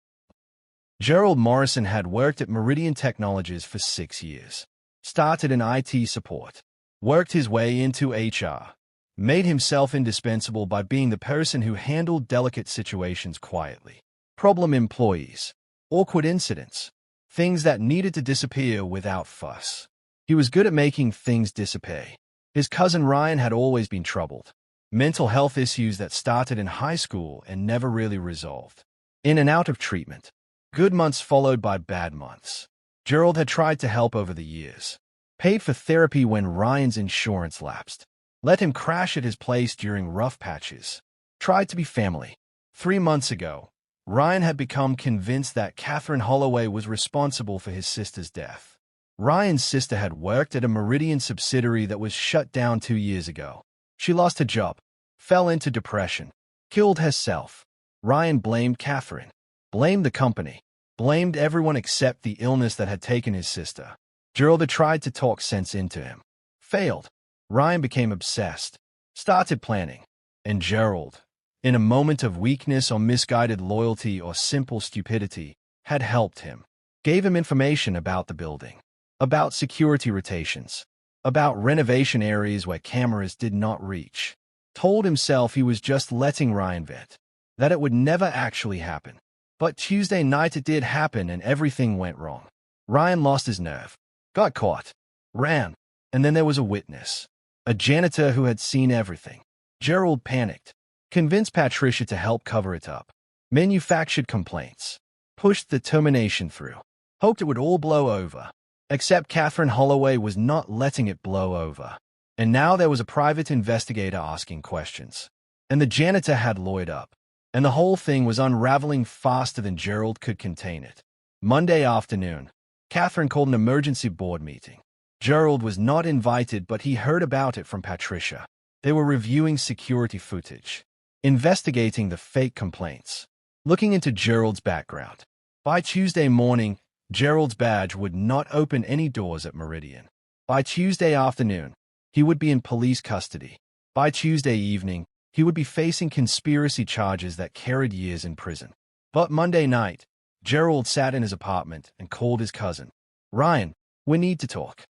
Gerald Morrison had worked at Meridian Technologies for 6 years. Started in IT support. Worked his way into HR. Made himself indispensable by being the person who handled delicate situations quietly. Problem employees. Awkward incidents. Things that needed to disappear without fuss. He was good at making things disappear. His cousin Ryan had always been troubled. Mental health issues that started in high school and never really resolved. In and out of treatment. Good months followed by bad months. Gerald had tried to help over the years. Paid for therapy when Ryan's insurance lapsed. Let him crash at his place during rough patches. Tried to be family. 3 months ago, Ryan had become convinced that Catherine Holloway was responsible for his sister's death. Ryan's sister had worked at a Meridian subsidiary that was shut down 2 years ago. She lost her job, fell into depression, killed herself. Ryan blamed Catherine, blamed the company, blamed everyone except the illness that had taken his sister. Gerald had tried to talk sense into him. Failed. Ryan became obsessed, started planning, and Gerald, in a moment of weakness or misguided loyalty or simple stupidity, had helped him. Gave him information about the building, about security rotations, about renovation areas where cameras did not reach. Told himself he was just letting Ryan vent, that it would never actually happen. But Tuesday night it did happen and everything went wrong. Ryan lost his nerve, got caught, ran, and then there was a witness. A janitor who had seen everything. Gerald panicked, convinced Patricia to help cover it up, manufactured complaints, pushed the termination through, hoped it would all blow over. Except Catherine Holloway was not letting it blow over. And now there was a private investigator asking questions. And the janitor had lawyered up. And the whole thing was unraveling faster than Gerald could contain it. Monday afternoon, Catherine called an emergency board meeting. Gerald was not invited, but he heard about it from Patricia. They were reviewing security footage, investigating the fake complaints, looking into Gerald's background. By Tuesday morning, Gerald's badge would not open any doors at Meridian. By Tuesday afternoon, he would be in police custody. By Tuesday evening, he would be facing conspiracy charges that carried years in prison. But Monday night, Gerald sat in his apartment and called his cousin. "Ryan, we need to talk."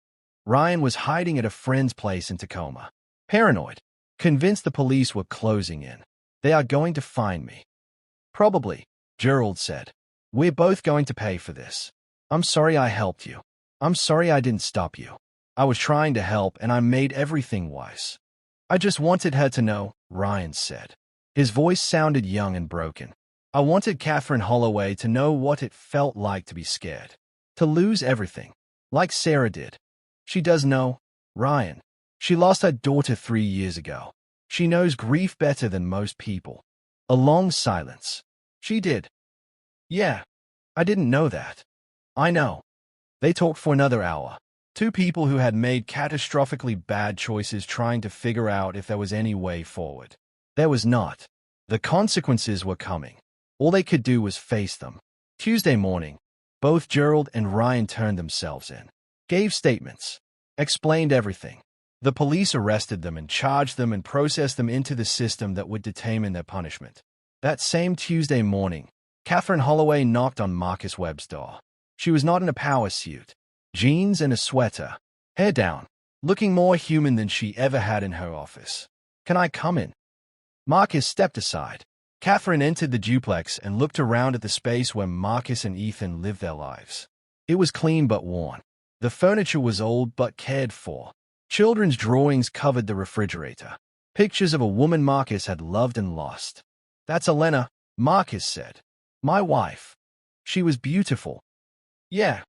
Ryan was hiding at a friend's place in Tacoma. Paranoid, convinced the police were closing in. "They are going to find me." "Probably," Gerald said. "We're both going to pay for this. I'm sorry I helped you. I'm sorry I didn't stop you. I was trying to help and I made everything worse. I just wanted her to know," Ryan said. His voice sounded young and broken. "I wanted Catherine Holloway to know what it felt like to be scared. To lose everything. Like Sarah did. She does know, Ryan. She lost her daughter 3 years ago. She knows grief better than most people." A long silence. "She did." "Yeah. I didn't know that." "I know." They talked for another hour. Two people who had made catastrophically bad choices trying to figure out if there was any way forward. There was not. The consequences were coming. All they could do was face them. Tuesday morning, both Gerald and Ryan turned themselves in, gave statements, explained everything. The police arrested them and charged them and processed them into the system that would determine their punishment. That same Tuesday morning, Catherine Holloway knocked on Marcus Webb's door. She was not in a power suit, jeans and a sweater, hair down, looking more human than she ever had in her office. "Can I come in?" Marcus stepped aside. Catherine entered the duplex and looked around at the space where Marcus and Ethan lived their lives. It was clean but worn. The furniture was old but cared for. Children's drawings covered the refrigerator. Pictures of a woman Marcus had loved and lost. "That's Elena," Marcus said. "My wife. She was beautiful." "Yeah."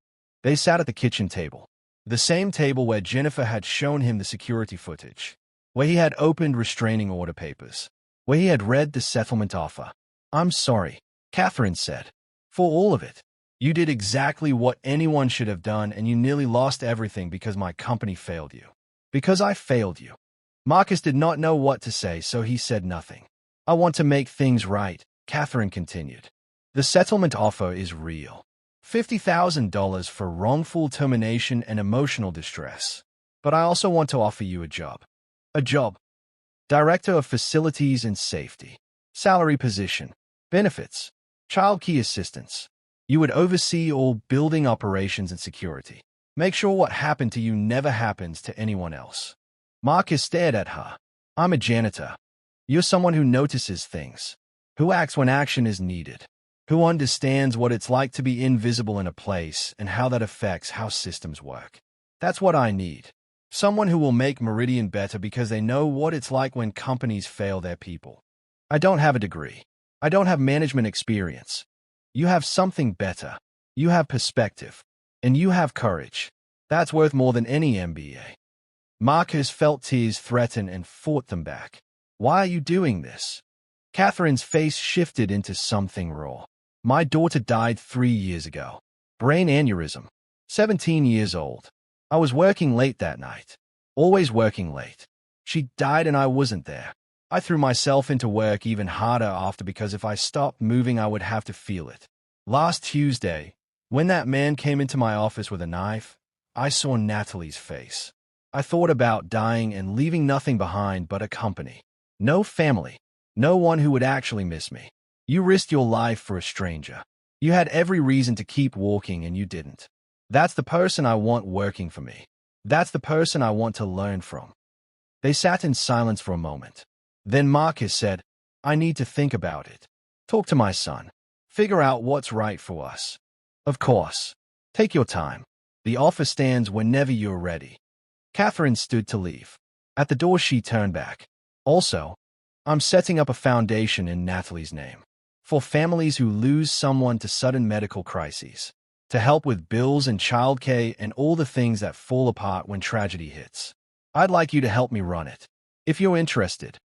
They sat at the kitchen table. The same table where Jennifer had shown him the security footage. Where he had opened restraining order papers. Where he had read the settlement offer. "I'm sorry," Catherine said. "For all of it. You did exactly what anyone should have done and you nearly lost everything because my company failed you. Because I failed you." Marcus did not know what to say, so he said nothing. "I want to make things right," Catherine continued. "The settlement offer is real. $50,000 for wrongful termination and emotional distress. But I also want to offer you a job. A job. Director of Facilities and Safety. Salary position. Benefits. Child key assistance. You would oversee all building operations and security. Make sure what happened to you never happens to anyone else." Marcus stared at her. "I'm a janitor. You're someone who notices things. Who acts when action is needed. Who understands what it's like to be invisible in a place and how that affects how systems work. That's what I need. Someone who will make Meridian better because they know what it's like when companies fail their people. I don't have a degree. I don't have management experience. You have something better. You have perspective. And you have courage. That's worth more than any MBA." Marcus felt tears threaten and fought them back. "Why are you doing this?" Catherine's face shifted into something raw. "My daughter died 3 years ago. Brain aneurysm. 17 years old. I was working late that night. Always working late. She died and I wasn't there. I threw myself into work even harder after because if I stopped moving I would have to feel it. Last Tuesday, when that man came into my office with a knife, I saw Natalie's face. I thought about dying and leaving nothing behind but a company. No family. No one who would actually miss me. You risked your life for a stranger. You had every reason to keep walking and you didn't. That's the person I want working for me. That's the person I want to learn from." They sat in silence for a moment. Then Marcus said, "I need to think about it. Talk to my son. Figure out what's right for us." "Of course. Take your time. The offer stands whenever you're ready." Catherine stood to leave. At the door she turned back. "Also, I'm setting up a foundation in Natalie's name for families who lose someone to sudden medical crises, to help with bills and childcare and all the things that fall apart when tragedy hits. I'd like you to help me run it, if you're interested."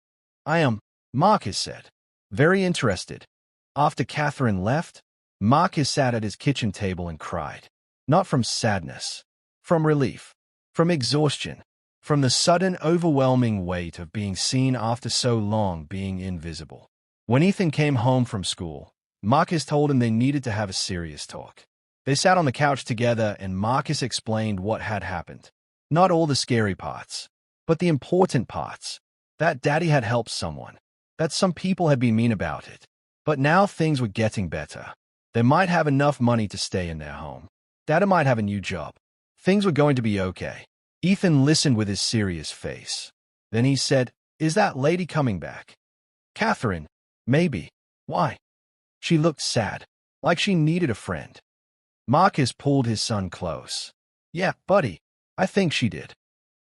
"I am," Marcus said. "Very interested." After Catherine left, Marcus sat at his kitchen table and cried. Not from sadness, from relief, from exhaustion, from the sudden overwhelming weight of being seen after so long being invisible. When Ethan came home from school, Marcus told him they needed to have a serious talk. They sat on the couch together and Marcus explained what had happened. Not all the scary parts, but the important parts. That Daddy had helped someone, that some people had been mean about it. But now things were getting better. They might have enough money to stay in their home. Dad might have a new job. Things were going to be okay. Ethan listened with his serious face. Then he said, "Is that lady coming back?" "Catherine, maybe." "Why?" She looked sad, like she needed a friend. Marcus pulled his son close. "Yeah, buddy, I think she did."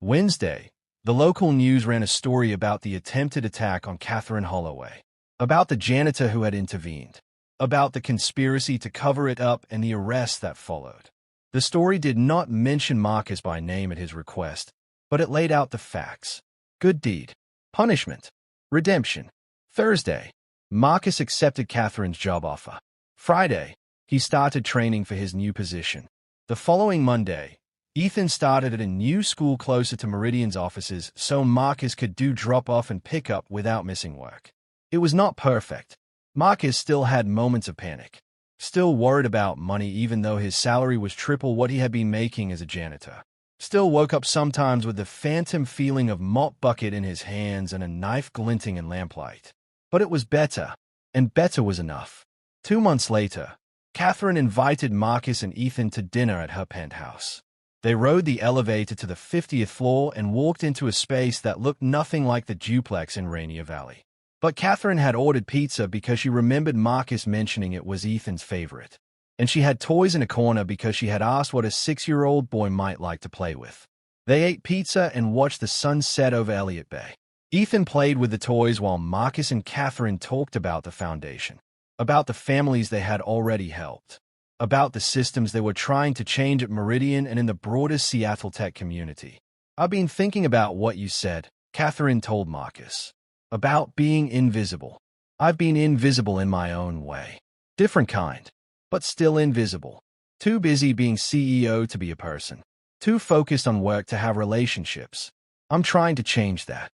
Wednesday, the local news ran a story about the attempted attack on Catherine Holloway, about the janitor who had intervened, about the conspiracy to cover it up and the arrest that followed. The story did not mention Marcus by name at his request, but it laid out the facts. Good deed, punishment, redemption. Thursday, Marcus accepted Catherine's job offer. Friday, he started training for his new position. The following Monday, Ethan started at a new school closer to Meridian's offices so Marcus could do drop-off and pick-up without missing work. It was not perfect. Marcus still had moments of panic, still worried about money even though his salary was triple what he had been making as a janitor. Still woke up sometimes with the phantom feeling of mop bucket in his hands and a knife glinting in lamplight. But it was better, and better was enough. 2 months later, Catherine invited Marcus and Ethan to dinner at her penthouse. They rode the elevator to the 50th floor and walked into a space that looked nothing like the duplex in Rainier Valley. But Catherine had ordered pizza because she remembered Marcus mentioning it was Ethan's favorite. And she had toys in a corner because she had asked what a 6-year-old boy might like to play with. They ate pizza and watched the sun set over Elliott Bay. Ethan played with the toys while Marcus and Catherine talked about the foundation, about the families they had already helped, about the systems they were trying to change at Meridian and in the broader Seattle tech community. "I've been thinking about what you said," Catherine told Marcus. "About being invisible. I've been invisible in my own way. Different kind, but still invisible. Too busy being CEO to be a person. Too focused on work to have relationships. I'm trying to change that."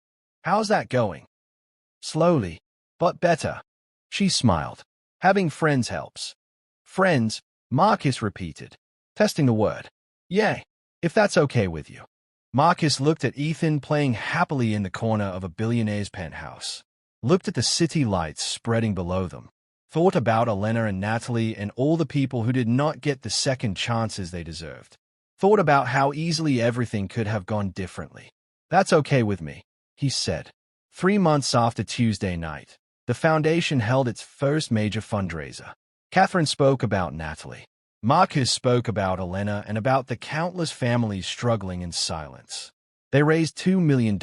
"How's that going?" "Slowly, but better." She smiled. "Having friends helps." "Friends," Marcus repeated, testing the word. "Yay, if that's okay with you." Marcus looked at Ethan playing happily in the corner of a billionaire's penthouse, looked at the city lights spreading below them, thought about Elena and Natalie and all the people who did not get the second chances they deserved, thought about how easily everything could have gone differently. "That's okay with me," he said. 3 months after Tuesday night, the foundation held its first major fundraiser. Catherine spoke about Natalie. Marcus spoke about Elena and about the countless families struggling in silence. They raised $2 million,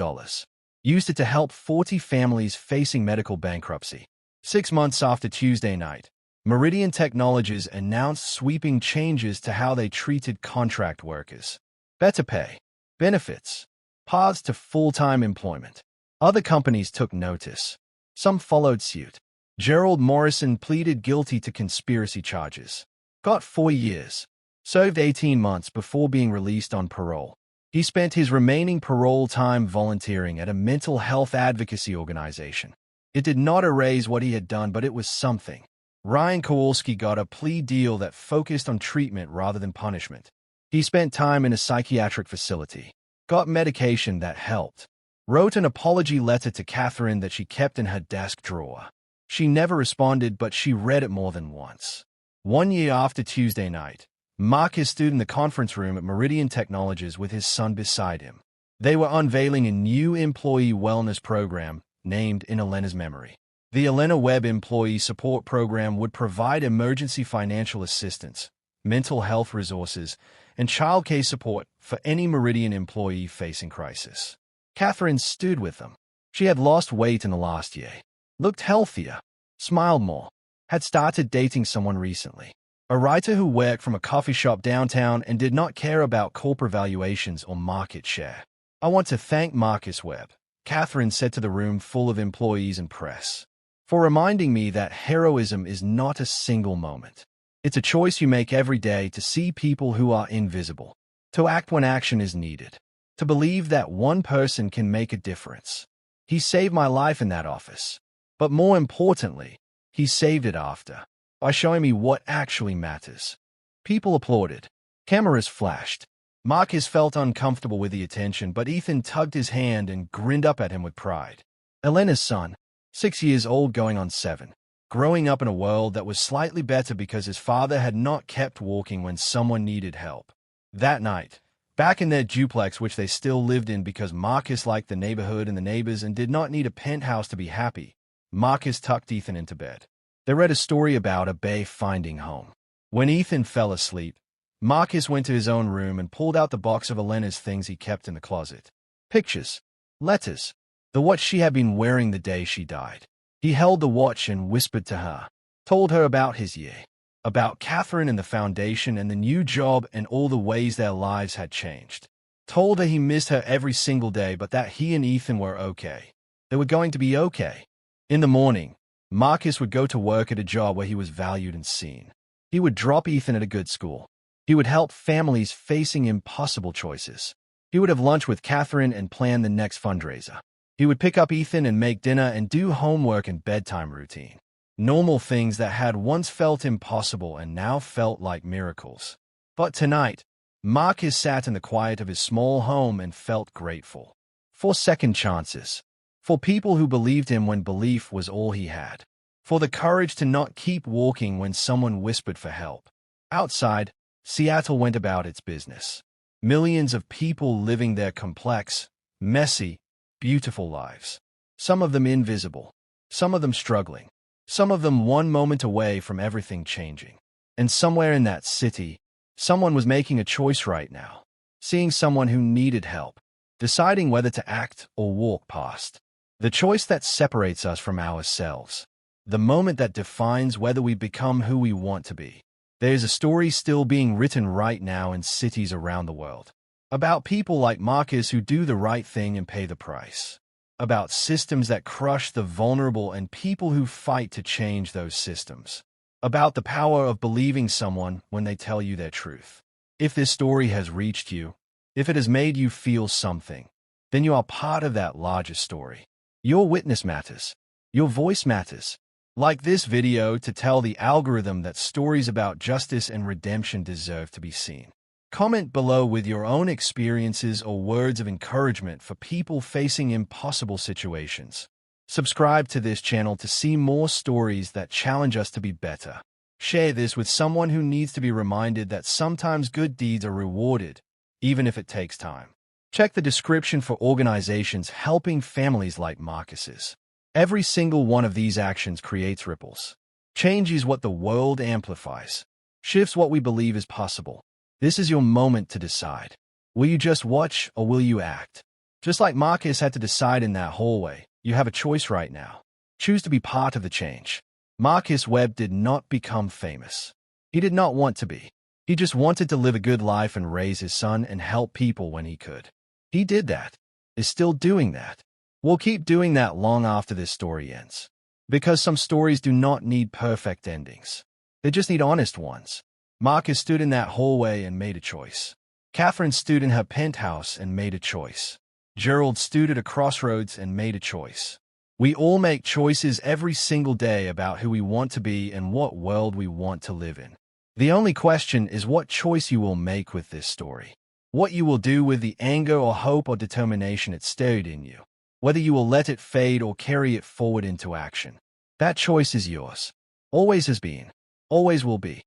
used it to help 40 families facing medical bankruptcy. 6 months after Tuesday night, Meridian Technologies announced sweeping changes to how they treated contract workers. Better pay, benefits, paths to full-time employment. Other companies took notice. Some followed suit. Gerald Morrison pleaded guilty to conspiracy charges. Got 4 years. Served 18 months before being released on parole. He spent his remaining parole time volunteering at a mental health advocacy organization. It did not erase what he had done, but it was something. Ryan Kowalski got a plea deal that focused on treatment rather than punishment. He spent time in a psychiatric facility. Got medication that helped. Wrote an apology letter to Catherine that she kept in her desk drawer. She never responded, but she read it more than once. 1 year after Tuesday night, Marcus stood in the conference room at Meridian Technologies with his son beside him. They were unveiling a new employee wellness program named in Elena's memory. The Elena Webb Employee Support Program would provide emergency financial assistance, mental health resources, and childcare support for any Meridian employee facing crisis. Catherine stood with them. She had lost weight in the last year, looked healthier, smiled more, had started dating someone recently. A writer who worked from a coffee shop downtown and did not care about corporate valuations or market share. "I want to thank Marcus Webb," Catherine said to the room full of employees and press, "for reminding me that heroism is not a single moment. It's a choice you make every day to see people who are invisible, to act when action is needed, to believe that one person can make a difference. He saved my life in that office. But more importantly, he saved it after, by showing me what actually matters." People applauded. Cameras flashed. Marcus felt uncomfortable with the attention, but Ethan tugged his hand and grinned up at him with pride. Elena's son, 6 years old going on 7, growing up in a world that was slightly better because his father had not kept walking when someone needed help. That night, back in their duplex which they still lived in because Marcus liked the neighborhood and the neighbors and did not need a penthouse to be happy, Marcus tucked Ethan into bed. They read a story about a bay finding home. When Ethan fell asleep, Marcus went to his own room and pulled out the box of Elena's things he kept in the closet. Pictures, letters, the watch she had been wearing the day she died. He held the watch and whispered to her, told her about his year, about Catherine and the foundation and the new job and all the ways their lives had changed. Told her he missed her every single day but that he and Ethan were okay. They were going to be okay. In the morning, Marcus would go to work at a job where he was valued and seen. He would drop Ethan at a good school. He would help families facing impossible choices. He would have lunch with Catherine and plan the next fundraiser. He would pick up Ethan and make dinner and do homework and bedtime routine. Normal things that had once felt impossible and now felt like miracles. But tonight, Marcus sat in the quiet of his small home and felt grateful. For second chances. For people who believed him when belief was all he had. For the courage to not keep walking when someone whispered for help. Outside, Seattle went about its business. Millions of people living their complex, messy, beautiful lives. Some of them invisible. Some of them struggling. Some of them one moment away from everything changing. And somewhere in that city, someone was making a choice right now. Seeing someone who needed help. Deciding whether to act or walk past. The choice that separates us from ourselves. The moment that defines whether we become who we want to be. There's a story still being written right now in cities around the world. About people like Marcus who do the right thing and pay the price. About systems that crush the vulnerable and people who fight to change those systems. About the power of believing someone when they tell you their truth. If this story has reached you, if it has made you feel something, then you are part of that larger story. Your witness matters. Your voice matters. Like this video to tell the algorithm that stories about justice and redemption deserve to be seen. Comment below with your own experiences or words of encouragement for people facing impossible situations. Subscribe to this channel to see more stories that challenge us to be better. Share this with someone who needs to be reminded that sometimes good deeds are rewarded, even if it takes time. Check the description for organizations helping families like Marcus's. Every single one of these actions creates ripples. Change is what the world amplifies. Shifts what we believe is possible. This is your moment to decide. Will you just watch or will you act? Just like Marcus had to decide in that hallway, you have a choice right now. Choose to be part of the change. Marcus Webb did not become famous. He did not want to be. He just wanted to live a good life and raise his son and help people when he could. He did that. Is still doing that. We'll keep doing that long after this story ends. Because some stories do not need perfect endings. They just need honest ones. Marcus stood in that hallway and made a choice. Catherine stood in her penthouse and made a choice. Gerald stood at a crossroads and made a choice. We all make choices every single day about who we want to be and what world we want to live in. The only question is what choice you will make with this story. What you will do with the anger or hope or determination it stirred in you. Whether you will let it fade or carry it forward into action. That choice is yours. Always has been. Always will be.